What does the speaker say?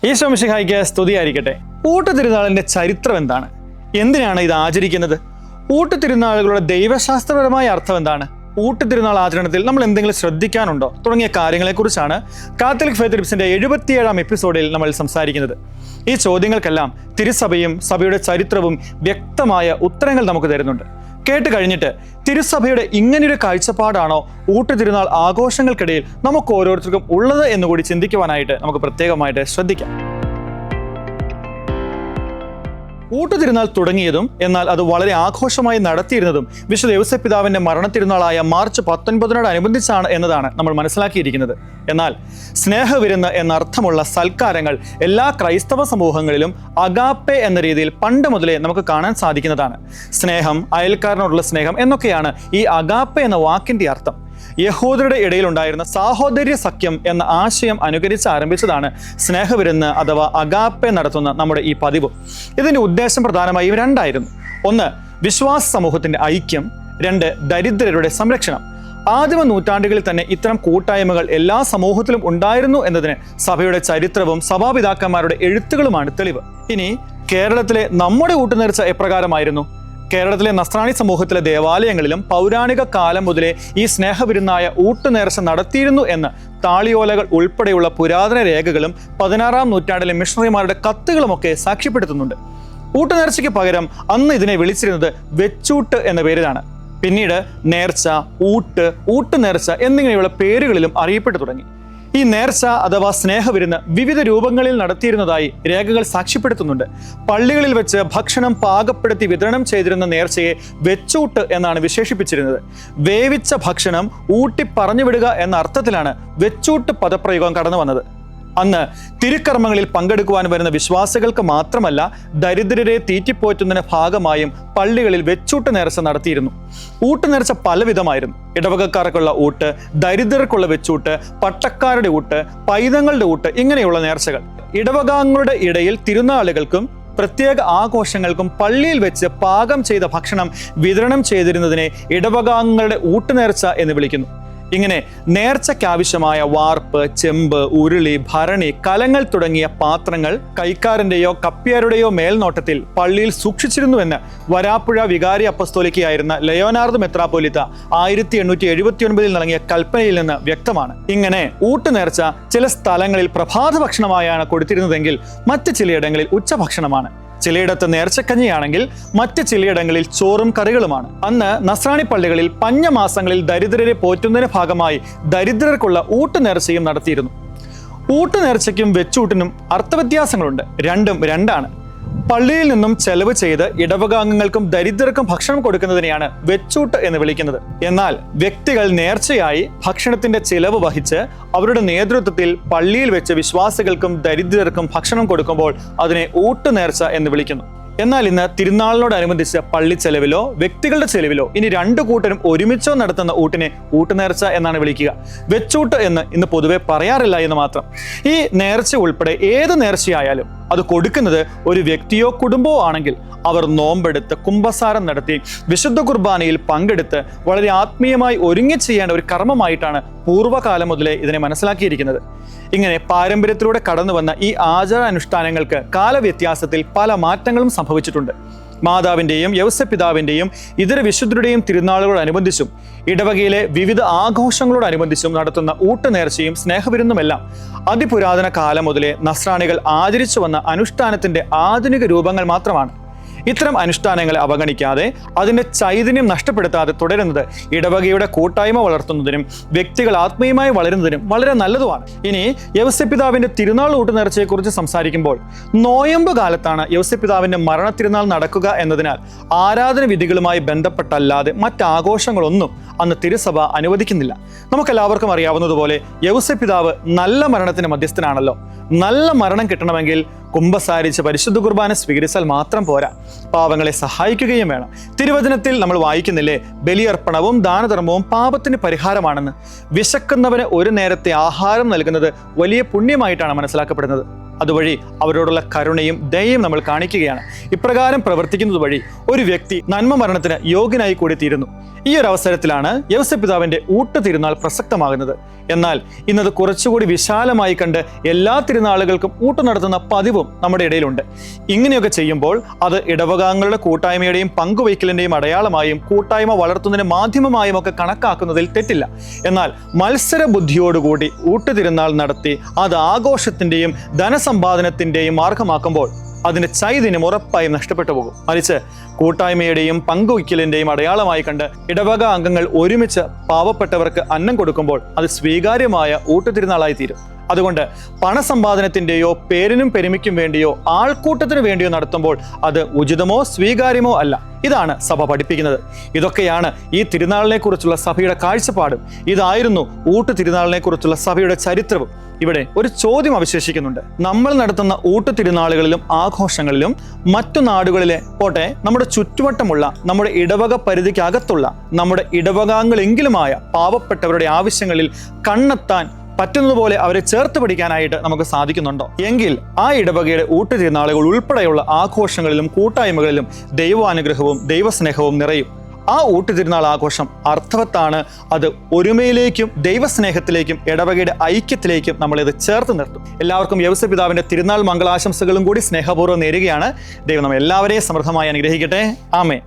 ഈശോ മിശിഹായ്ക്ക് സ്തുതിയായിരിക്കട്ടെ. ഊട്ടുതിരുനാളിന്റെ ചരിത്രം എന്താണ്? എന്തിനാണ് ഇത് ആചരിക്കുന്നത്? ഊട്ടുതിരുനാളുകളുടെ ദൈവശാസ്ത്രപരമായ അർത്ഥം എന്താണ്? ഊട്ടുതിരുനാൾ ആചരണത്തിൽ നമ്മൾ എന്തെങ്കിലും ശ്രദ്ധിക്കാനുണ്ടോ? തുടങ്ങിയ കാര്യങ്ങളെക്കുറിച്ചാണ് കാത്തലിക് ഫെയ്ത്ത് ടിപ്സിന്റെ 77-ാം എപ്പിസോഡിൽ നമ്മൾ സംസാരിക്കുന്നത്. ഈ ചോദ്യങ്ങൾക്കെല്ലാം തിരുസഭയും സഭയുടെ ചരിത്രവും വ്യക്തമായ ഉത്തരങ്ങൾ നമുക്ക് തരുന്നുണ്ട്. കേട്ട് കഴിഞ്ഞിട്ട് തിരുസഭയുടെ ഇങ്ങനെയൊരു കാഴ്ചപ്പാടാണോ ഊട്ടുതിരുനാൾ ആഘോഷങ്ങൾക്കിടയിൽ നമുക്ക് ഓരോരുത്തർക്കും ഉള്ളത് എന്നുകൂടി ചിന്തിക്കുവാനായിട്ട് നമുക്ക് പ്രത്യേകമായിട്ട് ശ്രദ്ധിക്കാം. ഊട്ടുതിരുനാൾ തുടങ്ങിയതും എന്നാൽ അത് വളരെ ആഘോഷമായി നടത്തിയിരുന്നതും വിശുദ്ധ യൗസേപ്പ് പിതാവിന്റെ മരണത്തിരുനാളായ മാർച്ച് 19-നോടനുബന്ധിച്ചാണ് എന്നതാണ് നമ്മൾ മനസ്സിലാക്കിയിരിക്കുന്നത്. എന്നാൽ സ്നേഹവിരുന്ന് എന്നർത്ഥമുള്ള സൽക്കാരങ്ങൾ എല്ലാ ക്രൈസ്തവ സമൂഹങ്ങളിലും അഗാപ്പെ എന്ന രീതിയിൽ പണ്ട് മുതലേ നമുക്ക് കാണാൻ സാധിക്കുന്നതാണ്. സ്നേഹം, അയൽക്കാരനോടുള്ള സ്നേഹം എന്നൊക്കെയാണ് ഈ അഗാപ്പെ എന്ന വാക്കിന്റെ അർത്ഥം. യഹൂദരുടെ ഇടയിലുണ്ടായിരുന്ന സാഹോദര്യ സഖ്യം എന്ന ആശയം അനുകരിച്ച് ആരംഭിച്ചതാണ് സ്നേഹവിരുന്ന് അഥവാ അഗാപ്പെ നടത്തുന്ന നമ്മുടെ ഈ പതിവ്. ഇതിന്റെ ഉദ്ദേശം പ്രധാനമായും രണ്ടായിരുന്നു. ഒന്ന്, വിശ്വാസ സമൂഹത്തിന്റെ ഐക്യം. രണ്ട്, ദരിദ്രരുടെ സംരക്ഷണം. ആദിമ നൂറ്റാണ്ടുകളിൽ തന്നെ ഇത്തരം കൂട്ടായ്മകൾ എല്ലാ സമൂഹത്തിലും ഉണ്ടായിരുന്നു എന്നതിന് സഭയുടെ ചരിത്രവും സഭാപിതാക്കന്മാരുടെ എഴുത്തുകളുമാണ് തെളിവ്. ഇനി കേരളത്തിലെ നമ്മുടെ ഊട്ടുനേർച്ച എപ്രകാരമായിരുന്നു? കേരളത്തിലെ നസ്രാണി സമൂഹത്തിലെ ദേവാലയങ്ങളിലും പൗരാണിക കാലം മുതലേ ഈ സ്നേഹവിരുന്നായ ഊട്ടുനേർച്ച നടത്തിയിരുന്നു എന്ന് താളിയോലകൾ ഉൾപ്പെടെയുള്ള പുരാതന രേഖകളും 16-ാം നൂറ്റാണ്ടിലെ മിഷണറിമാരുടെ കത്തുകളുമൊക്കെ സാക്ഷ്യപ്പെടുത്തുന്നുണ്ട്. ഊട്ടുനേർച്ചയ്ക്ക് പകരം അന്ന് ഇതിനെ വിളിച്ചിരുന്നത് വെച്ചൂട്ട് എന്ന പേരിലാണ്. പിന്നീട് നേർച്ച, ഊട്ടുനേർച്ച എന്നിങ്ങനെയുള്ള പേരുകളിലും അറിയപ്പെട്ടു തുടങ്ങി. ഈ നേർച്ച അഥവാ സ്നേഹവിരുന്ന് വിവിധ രൂപങ്ങളിൽ നടത്തിയിരുന്നതായി രേഖകൾ സാക്ഷ്യപ്പെടുത്തുന്നുണ്ട്. പള്ളികളിൽ വെച്ച് ഭക്ഷണം പാകപ്പെടുത്തി വിതരണം ചെയ്തിരുന്ന നേർച്ചയെ വെച്ചൂട്ട് എന്നാണ് വിശേഷിപ്പിച്ചിരുന്നത്. വേവിച്ച ഭക്ഷണം ഊട്ടി പറഞ്ഞുവിടുക എന്ന അർത്ഥത്തിലാണ് വെച്ചൂട്ട് പദപ്രയോഗം കടന്നു വന്നത്. അന്ന് തിരുക്കർമ്മങ്ങളിൽ പങ്കെടുക്കുവാൻ വരുന്ന വിശ്വാസികൾക്ക് മാത്രമല്ല, ദരിദ്രരെ തീറ്റിപ്പോറ്റുന്നതിന് ഭാഗമായും പള്ളികളിൽ വെച്ചൂട്ട് നേർച്ച നടത്തിയിരുന്നു. ഊട്ടുനേർച്ച പലവിധമായിരുന്നു. ഇടവകക്കാർക്കുള്ള ഊട്ട്, ദരിദ്രർക്കുള്ള വെച്ചൂട്ട്, പട്ടക്കാരുടെ ഊട്ട്, പൈതങ്ങളുടെ ഊട്ട്, ഇങ്ങനെയുള്ള നേർച്ചകൾ. ഇടവകാംഗങ്ങളുടെ ഇടയിൽ തിരുനാളുകൾക്കും പ്രത്യേക ആഘോഷങ്ങൾക്കും പള്ളിയിൽ വെച്ച് പാകം ചെയ്ത ഭക്ഷണം വിതരണം ചെയ്തിരുന്നതിനെ ഇടവകാംഗങ്ങളുടെ ഊട്ടുനേർച്ച എന്ന് വിളിക്കുന്നു. ഇങ്ങനെ നേർച്ചയ്ക്കാവശ്യമായ വാർപ്പ്, ചെമ്പ്, ഉരുളി, ഭരണി, കലങ്ങൾ തുടങ്ങിയ പാത്രങ്ങൾ കൈക്കാരന്റെയോ കപ്പ്യാരുടെയോ മേൽനോട്ടത്തിൽ പള്ളിയിൽ സൂക്ഷിച്ചിരുന്നുവെന്ന് വരാപ്പുഴ വികാരി അപ്പസ്തോലിക്കയായിരുന്ന ലയോനാർദ് മെത്രാപ്പോലിത്ത 1879 നൽകിയ കൽപ്പനയിൽ നിന്ന് വ്യക്തമാണ്. ഇങ്ങനെ ഊട്ടുനേർച്ച ചില സ്ഥലങ്ങളിൽ പ്രഭാത ഭക്ഷണമായാണ് കൊടുത്തിരുന്നതെങ്കിൽ മറ്റ് ചിലയിടങ്ങളിൽ ഉച്ചഭക്ഷണമാണ്. ചിലയിടത്ത് നേർച്ചക്കഞ്ഞിയാണെങ്കിൽ മറ്റ് ചിലയിടങ്ങളിൽ ചോറും കറികളുമാണ്. അന്ന് നസ്രാണി പള്ളികളിൽ പഞ്ഞമാസങ്ങളിൽ ദരിദ്രരെ പോറ്റുന്നതിന് ഭാഗമായി ദരിദ്രർക്കുള്ള ഊട്ടുനേർച്ചയും നടത്തിയിരുന്നു. ഊട്ടുനേർച്ചയ്ക്കും വെച്ചൂട്ടിനും അർത്ഥവ്യത്യാസങ്ങളുണ്ട്. രണ്ടും രണ്ടാണ്. പള്ളിയിൽ നിന്നും ചെലവ് ചെയ്ത് ഇടവകാംഗങ്ങൾക്കും ദരിദ്രർക്കും ഭക്ഷണം കൊടുക്കുന്നതിനെയാണ് വെച്ചൂട്ട് എന്ന് വിളിക്കുന്നത്. എന്നാൽ വ്യക്തികൾ നേർച്ചയായി ഭക്ഷണത്തിന്റെ ചിലവ് വഹിച്ച് അവരുടെ നേതൃത്വത്തിൽ പള്ളിയിൽ വെച്ച് വിശ്വാസികൾക്കും ദരിദ്രർക്കും ഭക്ഷണം കൊടുക്കുമ്പോൾ അതിനെ ഊട്ടുനേർച്ച എന്ന് വിളിക്കുന്നു. എന്നാൽ ഇന്ന് തിരുനാളിനോടനുബന്ധിച്ച് പള്ളി ചെലവിലോ വ്യക്തികളുടെ ചെലവിലോ ഇനി രണ്ടു കൂട്ടരും ഒരുമിച്ചോ നടത്തുന്ന ഊട്ടിനെ ഊട്ടുനേർച്ച എന്നാണ് വിളിക്കുക. വെച്ചൂട്ട് എന്ന് ഇന്ന് പൊതുവെ പറയാറില്ല എന്ന് മാത്രം. ഈ നേർച്ച ഉൾപ്പെടെ ഏത് നേർച്ചയായാലും അത് കൊടുക്കുന്നത് ഒരു വ്യക്തിയോ കുടുംബമോ ആണെങ്കിൽ അവർ നോമ്പെടുത്ത് കുംഭസാരം നടത്തി വിശുദ്ധ കുർബാനയിൽ പങ്കെടുത്ത് വളരെ ആത്മീയമായി ഒരുങ്ങി ചെയ്യേണ്ട ഒരു കർമ്മമായിട്ടാണ് പൂർവ്വകാലം മുതലേ ഇതിനെ മനസ്സിലാക്കിയിരിക്കുന്നത്. ഇങ്ങനെ പാരമ്പര്യത്തിലൂടെ കടന്നു വന്ന ഈ ആചാരാനുഷ്ഠാനങ്ങൾക്ക് കാലവ്യത്യാസത്തിൽ പല മാറ്റങ്ങളും സംഭവിച്ചിട്ടുണ്ട്. മാതാവിൻ്റെയും യൗസേപ്പ് പിതാവിൻ്റെയും ഇതര വിശുദ്ധരുടെയും തിരുനാളുകളോടനുബന്ധിച്ചും ഇടവകയിലെ വിവിധ ആഘോഷങ്ങളോടനുബന്ധിച്ചും നടത്തുന്ന ഊട്ടുനേർച്ചയും സ്നേഹവിരുന്നുമെല്ലാം അതിപുരാതന കാലം മുതലേ നസ്രാണികൾ ആചരിച്ചു വന്ന അനുഷ്ഠാനത്തിന്റെ ആധുനിക രൂപങ്ങൾ മാത്രമാണ്. ഇത്തരം അനുഷ്ഠാനങ്ങളെ അവഗണിക്കാതെ അതിൻ്റെ ചൈതന്യം നഷ്ടപ്പെടുത്താതെ തുടരുന്നത് ഇടവകയുടെ കൂട്ടായ്മ വളർത്തുന്നതിനും വ്യക്തികൾ ആത്മീയമായി വളരുന്നതിനും വളരെ നല്ലതുമാണ്. ഇനി യൗസേപ്പ് പിതാവിന്റെ തിരുനാൾ ഊട്ടുനേർച്ചയെക്കുറിച്ച് സംസാരിക്കുമ്പോൾ, നോയമ്പ് കാലത്താണ് യൗസേപ്പ് പിതാവിന്റെ മരണത്തിരുനാൾ നടക്കുക എന്നതിനാൽ ആരാധന വിധികളുമായി ബന്ധപ്പെട്ടല്ലാതെ മറ്റാഘോഷങ്ങളൊന്നും അന്ന് തിരുസഭ അനുവദിക്കുന്നില്ല. നമുക്കെല്ലാവർക്കും അറിയാവുന്നതുപോലെ യൗസേപ്പ് പിതാവ് നല്ല മരണത്തിന് മധ്യസ്ഥനാണല്ലോ. നല്ല മരണം കിട്ടണമെങ്കിൽ കുംഭസാരിച്ച് പരിശുദ്ധ കുർബാന സ്വീകരിച്ചാൽ മാത്രം പോരാ, പാവങ്ങളെ സഹായിക്കുകയും വേണം. തിരുവചനത്തിൽ നമ്മൾ വായിക്കുന്നില്ലേ, ബലിയർപ്പണവും ദാനധർമ്മവും പാപത്തിന് പരിഹാരമാണെന്ന്. വിശക്കുന്നവന് ഒരു നേരത്തെ ആഹാരം നൽകുന്നത് വലിയ പുണ്യമായിട്ടാണ് മനസ്സിലാക്കപ്പെടുന്നത്. അതുവഴി അവരോടുള്ള കരുണയും ദയയും നമ്മൾ കാണിക്കുകയാണ്. ഇപ്രകാരം പ്രവർത്തിക്കുന്നത് വഴി ഒരു വ്യക്തി നന്മ മരണത്തിന് യോഗ്യനായി കൂടി തീരുന്നു. ഈ ഒരു അവസരത്തിലാണ് യൗസേപ്പിതാവിന്റെ ഊട്ട് തിരുനാൾ പ്രസക്തമാകുന്നത്. എന്നാൽ ഇന്നത് കുറച്ചുകൂടി വിശാലമായി കണ്ട് എല്ലാ തിരുനാളുകൾക്കും ഊട്ട് നടത്തുന്ന പതിവും നമ്മുടെ ഇടയിലുണ്ട്. ഇങ്ങനെയൊക്കെ ചെയ്യുമ്പോൾ അത് ഇടവകാംഗങ്ങളുടെ കൂട്ടായ്മയുടെയും പങ്കുവയ്ക്കലിന്റെയും അടയാളമായും കൂട്ടായ്മ വളർത്തുന്നതിന് മാധ്യമമായും ഒക്കെ കണക്കാക്കുന്നതിൽ തെറ്റില്ല. എന്നാൽ മത്സര ബുദ്ധിയോടുകൂടി ഊട്ട് തിരുനാൾ നടത്തി അത് ആഘോഷത്തിന്റെയും ധനസമ്പാദനത്തിന്റെയും മാർഗമാക്കുമ്പോൾ അതിന്റെ ചൈതന്യം ഉറപ്പായും നഷ്ടപ്പെട്ടു പോകും. മറിച്ച് കൂട്ടായ്മയുടെയും പങ്കുവയ്ക്കലിന്റെയും അടയാളമായി കണ്ട് ഇടവക അംഗങ്ങൾ ഒരുമിച്ച് പാവപ്പെട്ടവർക്ക് അന്നം കൊടുക്കുമ്പോൾ അത് സ്വീകാര്യമായ ഊട്ടുതിരുനാളായി തീരും. അതുകൊണ്ട് പണസമ്പാദനത്തിന്റെയോ പേരിനും പെരുമയ്ക്കും വേണ്ടിയോ ആൾക്കൂട്ടത്തിനു വേണ്ടിയോ നടത്തുമ്പോൾ അത് ഉചിതമോ സ്വീകാര്യമോ അല്ല. ഇതാണ് സഭ പഠിപ്പിക്കുന്നത്. ഇതൊക്കെയാണ് ഈ തിരുനാളിനെ കുറിച്ചുള്ള സഭയുടെ കാഴ്ചപ്പാടും ഇതായിരുന്നു ഊട്ട് തിരുനാളിനെ കുറിച്ചുള്ള സഭയുടെ ചരിത്രവും. ഇവിടെ ഒരു ചോദ്യം അവശേഷിക്കുന്നുണ്ട്. നമ്മൾ നടത്തുന്ന ഊട്ട് തിരുനാളുകളിലും ആഘോഷങ്ങളിലും മറ്റു നാടുകളിലെ പോട്ടെ നമ്മുടെ ചുറ്റുവട്ടമുള്ള നമ്മുടെ ഇടവക പരിധിക്കകത്തുള്ള നമ്മുടെ ഇടവകാംഗങ്ങളെങ്കിലുമായ പാവപ്പെട്ടവരുടെ ആവശ്യങ്ങളിൽ കണ്ണെത്താൻ പറ്റുന്നതുപോലെ അവരെ ചേർത്ത് പിടിക്കാനായിട്ട് നമുക്ക് സാധിക്കുന്നുണ്ടോ? എങ്കിൽ ആ ഇടവകയുടെ ഊട്ട് തിരുനാളുകൾ ഉൾപ്പെടെയുള്ള ആഘോഷങ്ങളിലും കൂട്ടായ്മകളിലും ദൈവാനുഗ്രഹവും ദൈവസ്നേഹവും നിറയും. ആ ഊട്ട് തിരുനാൾ ആഘോഷം അർത്ഥവത്താണ്. അത് ഒരുമയിലേക്കും ദൈവസ്നേഹത്തിലേക്കും ഇടവകയുടെ ഐക്യത്തിലേക്കും നമ്മളിത് ചേർത്ത് നിർത്തും. എല്ലാവർക്കും യൗസേപ്പിതാവിന്റെ തിരുനാൾ മംഗളാശംസകളും കൂടി സ്നേഹപൂർവ്വം നേരുകയാണ്. ദൈവം നമ്മെ എല്ലാവരെയും സമൃദ്ധമായി അനുഗ്രഹിക്കട്ടെ. ആമേൻ.